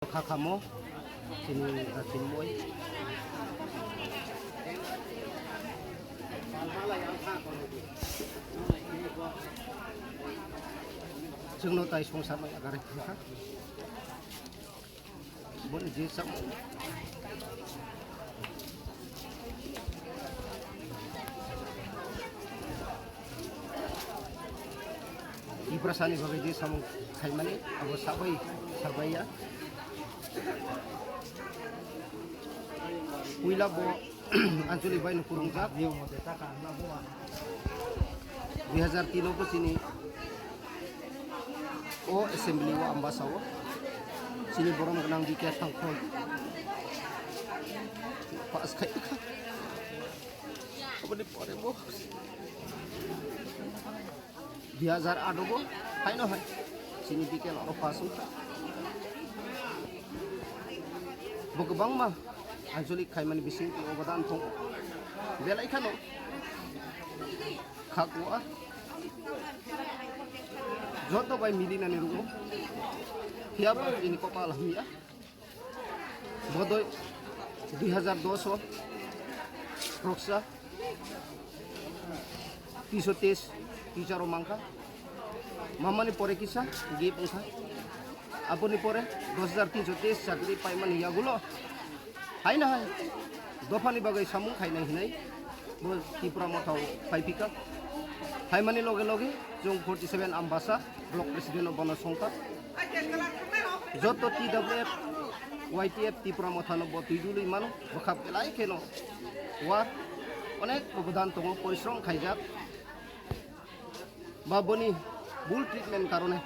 Kakamo sini Timoy जोंनो ताई संसार में अगर बोले जी सब इप्रसानी बगे जी सम खाइमाने अब सबै सर्वैया Wila bo Anjali bayi nukurung jak 2003 ko sini o assembly wa ambasawo sini borom kenang diket tangkol pas kai apa di pore bo 2008 bo hai no hai sini diket oro pasu bo kebang mah Anjali kaimani bising ti obadan thong belai khano khakwa joto bai milina ni rugo hiaba ini kopal hia bodoy 2200 roksa 330 ticharo mangka mamani pore kisa gi pungsa apuni pore 2330 sakri paiman hia gulo hai na hai dofani bagai samung khai nai hinai bo tipra mothau phai pika hai mani loge loge jong 47 ambasa block president bono songka joto TWF YTF tipra mothano bo tiduli mano bokhap elai keno wa onek obodan tongo porishrom khaijak ba boni bull treatment karone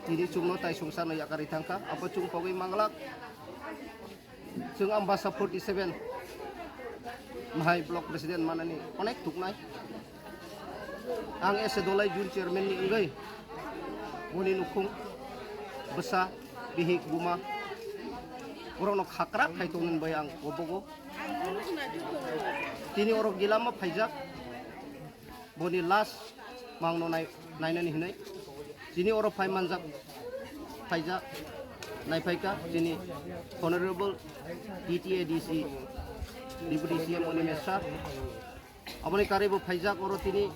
tini chungno tai sungsar no yakari thangka apa chung pogoi manglak जों ambasa 47 mahai block president mana ni onek tuknai ang ese dolai jun chairman ni ngai boni nukung besa bihik buma orang no khakrak khai tongin bayang obogo tini orok gilama phaijak boni last mangno nainani hinai tini orok phai manjak phaijak Naipaika sini Honorable DTADC Deputy CM Oni Mesa Abone Karibu Faizak Oro tini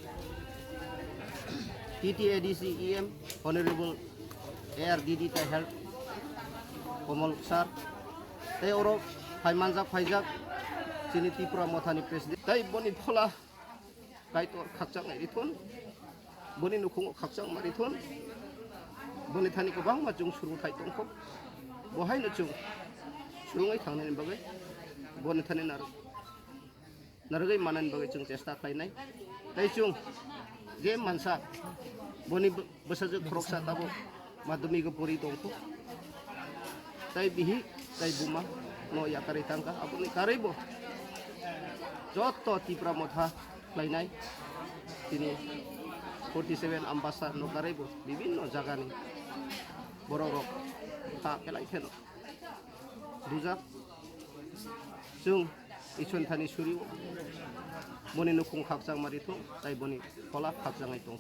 DTADC EM Honorable ARDD Health Komol Sar Tei Oro Faimanjak Faizak sini Tipura Mothani Presiden Tei Boni Phola Kaitor Khakchang Marithon Boni Nukung Khakchang Marithon Boni thani ko bang ma chung suru thai tong ko bo hai na chung surungai thangna ni bagai boni thani nargai manan bagai chung chesta khainai tai chung je mansa boni basaje kroksa tabo madumi ko puri tong ko tai bihi tai buma no yakari tangka apuni karibo joto tipra motha lainai tini 47 ambasa no karibo bibinno jaga ni bororok ta kelai kheno dujak jung ichon thani suri boni nukung khakjang mari thong tai boni khola khakjang ai tong